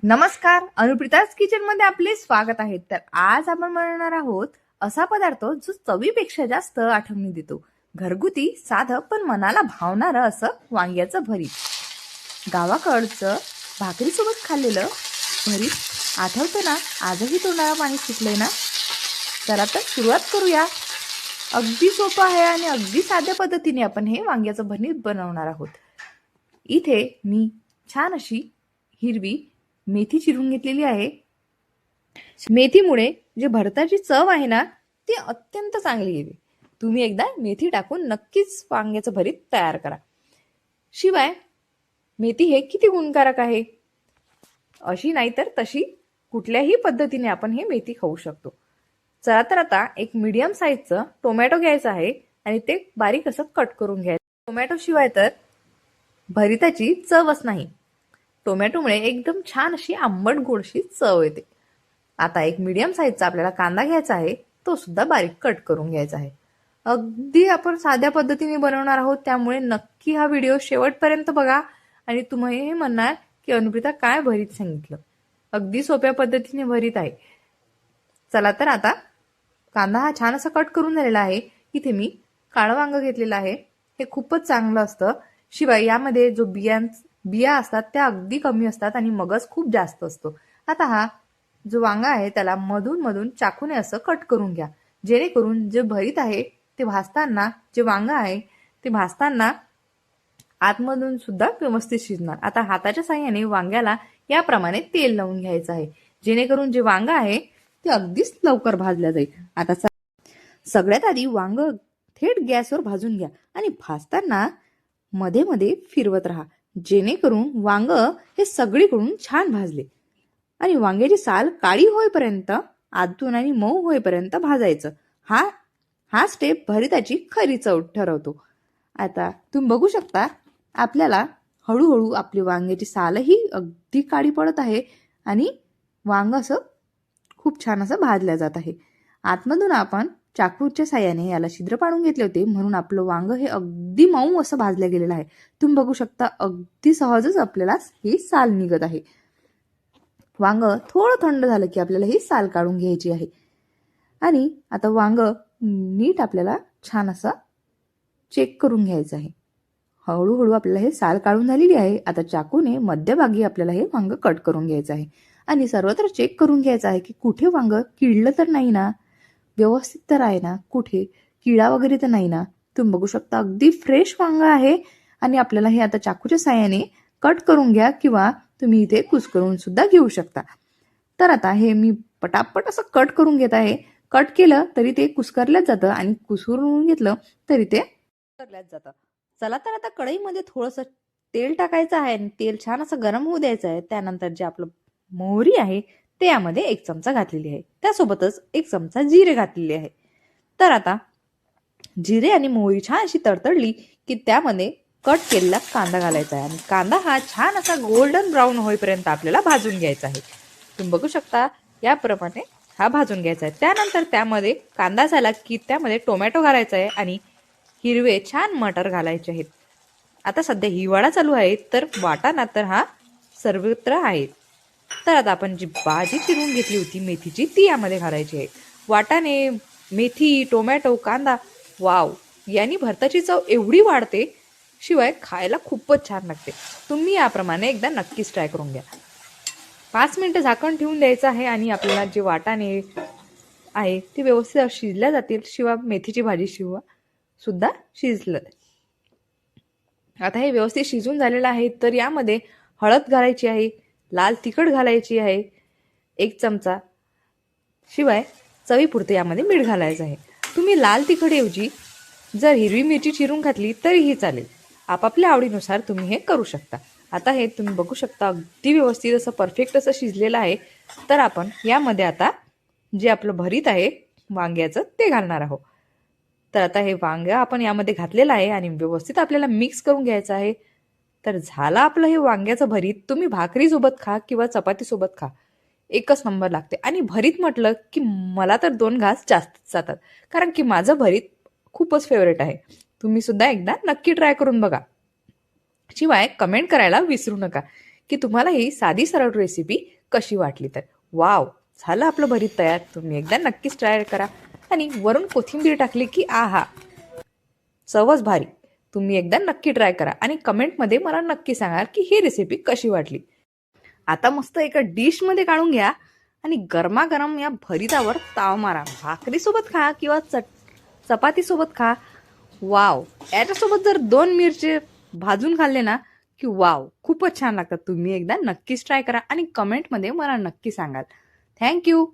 नमस्कार, अनुप्रिताज किचन मध्ये आपले स्वागत आहे. तर आज आपण बनवणार आहोत असा पदार्थ जो चवीपेक्षा जास्त आठवणी देतो. घरगुती साधं पण मनाला भावणारं असं वांग्याचं भरीत. गावाकडचं भाकरीसोबत खाल्लेलं भरीत आठवतं ना? आजही तोंडाला पाणी सुटलंय ना? चला तर सुरुवात करूया. अगदी सोपं आहे आणि अगदी साध्या पद्धतीने आपण हे वांग्याचं भरीत बनवणार आहोत. इथे मी छान अशी हिरवी मेथी चिरून घेतलेली आहे. मेथीमुळे जे भरताची चव आहे ना ती अत्यंत चांगली येते. तुम्ही एकदा मेथी टाकून नक्कीच वांग्याचं भरीत तयार करा. शिवाय मेथी हे किती गुणकारक आहे, अशी नाही तर तशी कुठल्याही पद्धतीने आपण हे मेथी खाऊ शकतो. चला तर आता एक मीडियम साईजचं टोमॅटो घ्यायचं आहे आणि ते बारीक असं कट करून घ्यायचं. टोमॅटो शिवाय तर भरिताची चवच नाही. टोमॅटोमुळे एकदम छान अशी आंबट गोडशी चव येते. आता एक मीडियम साईजचा आपल्याला कांदा घ्यायचा आहे, तो सुद्धा बारीक कट करून घ्यायचा आहे. अगदी आपण साध्या पद्धतीने बनवणार आहोत, त्यामुळे नक्की हा व्हिडिओ शेवटपर्यंत बघा आणि तुम्ही हे म्हणणार की अनुप्रिता काय भरीत सांगितलं. अगदी सोप्या पद्धतीने भरीत आहे. चला तर आता कांदा हा छान असा कट करून झालेला आहे. इथे मी काळं वांग घेतलेलं आहे. हे खूपच चांगलं असतं. शिवाय यामध्ये जो बिया असतात त्या अगदी कमी असतात आणि मगज खूप जास्त असतो. आता हा जो वांगा आहे त्याला मधून मधून चाकूने असं कट करून घ्या, जेणेकरून जे भरीत आहे ते भाजताना, जे वांगा आहे ते भाजताना आतमधून सुद्धा व्यवस्थित शिजणार. आता हाताच्या साह्याने वांग्याला याप्रमाणे तेल लावून घ्यायचं आहे, जेणेकरून जे वांगा आहे ते अगदीच लवकर भाजल्या जाईल. आता सगळ्यात आधी वांग थेट गॅसवर भाजून घ्या आणि भाजताना मध्ये मध्ये फिरवत राहा, जेणेकरून वांग हे सगळीकडून छान भाजले. आणि वांग्याची साल काळी होईपर्यंत, आतून आणि मऊ होईपर्यंत भाजायचं. हा हा स्टेप भरिताची खरी चव ठरवतो. आता तुम्ही बघू शकता, आपल्याला हळूहळू आपली वांग्याची सालही अगदी काळी पडत आहे आणि वांग असं खूप छान असं भाजल्या जात आहे. आतमधून आपण चाकूच्या साह्याने याला छिद्र पाडून घेतले होते, म्हणून आपलं वांग हे अगदी मऊ असं भाजलं गेलेलं आहे. तुम्ही बघू शकता, अगदी सहजच आपल्याला ही साल निघत आहे. वांग थोडं थंड झालं की आपल्याला ही साल काढून घ्यायची आहे. आणि आता वांग नीट आपल्याला छान असं चेक करून घ्यायचं आहे. हळूहळू आपल्याला हे साल काढून झालेली आहे. आता चाकूने मध्यभागी आपल्याला हे वांग कट करून घ्यायचं आहे आणि सर्वत्र चेक करून घ्यायचं आहे की कुठे वांग किडलं तर नाही ना, व्यवस्थित तर आहे ना, कुठे किडा वगैरे तर नाही ना. तुम्ही बघू शकता, अगदी फ्रेश वांग आहे आणि आपल्याला हे आता चाकूच्या साह्याने कट करून घ्या किंवा तुम्ही इथे कुस्करून सुद्धा घेऊ शकता. तर आता हे मी पटापट असं कट करून घेत आहे. कट केलं तरी ते कुस्करल्याच जातं आणि कुस्करून घेतलं तरी ते कुस्करल्याच जातं. चला तर आता कढईमध्ये थोडंसं तेल टाकायचं आहे आणि तेल छान असं गरम होऊ द्यायचं आहे. त्यानंतर जे आपलं मोहरी आहे ते यामध्ये 1 चमचा घातलेली आहे. त्यासोबतच 1 चमचा जिरे घातलेले आहे. तर आता जिरे आणि मोहरी छान अशी तडतडली की त्यामध्ये कट केलेला कांदा घालायचा आहे आणि कांदा हा छान असा गोल्डन ब्राऊन होईपर्यंत आपल्याला भाजून घ्यायचा आहे. तुम्ही बघू शकता, याप्रमाणे हा भाजून घ्यायचा आहे. त्यानंतर त्यामध्ये कांदा झाला की त्यामध्ये टोमॅटो घालायचा आहे आणि हिरवे छान मटर घालायचे आहेत. आता सध्या हिवाळा चालू आहे, तर वाटाणा तर हा सर्वत्र आहे. तर आता आपण जी भाजी चिरून घेतली होती मेथीची, ती यामध्ये घालायची आहे. वाटाणे, मेथी, टोमॅटो, कांदा, वाव, यांनी भरताची चव एवढी वाढते, शिवाय खायला खूपच छान लागते. तुम्ही याप्रमाणे एकदा नक्कीच ट्राय करून घ्या. 5 मिनिटं झाकण ठेवून द्यायचं आहे आणि आपल्याला जे वाटाणे आहे ते व्यवस्थित शिजल्या जातील. शिवाय मेथीची भाजी सुद्धा शिजलं. आता हे व्यवस्थित शिजून झालेलं आहे, तर यामध्ये हळद घालायची आहे, लाल तिखट घालायची आहे 1 चमचा, शिवाय चवीपुरते यामध्ये मीठ घालायचं आहे. तुम्ही लाल तिखटऐवजी जर हिरवी मिरची चिरून घातली तरीही चालेल. आपापल्या आवडीनुसार तुम्ही हे करू शकता. आता हे तुम्ही बघू शकता, अगदी व्यवस्थित असं परफेक्ट असं शिजलेलं आहे. तर आपण यामध्ये आता जे आपलं भरीत आहे वांग्याचं ते घालणार आहोत. तर आता हे वांग आपण यामध्ये घातलेलं आहे आणि व्यवस्थित आपल्याला मिक्स करून घ्यायचं आहे. तर झालं आपलं हे वांग्याचं भरीत. तुम्ही भाकरीसोबत खा किंवा चपातीसोबत खा, एकच नंबर लागते. आणि भरीत म्हटलं की मला तर 2 घास जास्त जातात, कारण की माझं भरीत खूपच फेवरेट आहे. तुम्ही सुद्धा एकदा नक्की ट्राय करून बघा. शिवाय कमेंट करायला विसरू नका की तुम्हाला ही साधी सरळ रेसिपी कशी वाटली. तर वाव, झालं आपलं भरीत तयार. तुम्ही एकदा नक्कीच ट्राय करा आणि वरून कोथिंबीर टाकली की आहा, चवच भारी. तुम्ही एकदा नक्की ट्राय करा आणि कमेंटमध्ये मला नक्की सांगा की ही रेसिपी कशी वाटली. आता मस्त एका डिशमध्ये काढून घ्या आणि गरमागरम या भरितावर ताव मारा. भाकरीसोबत खा किंवा चपातीसोबत खा. वाव, याच्यासोबत जर 2 मिरचे भाजून खाल्ले ना की वाव, खूपच छान लागतात. तुम्ही एकदा नक्कीच ट्राय करा आणि कमेंटमध्ये मला नक्की सांगाल. थँक्यू.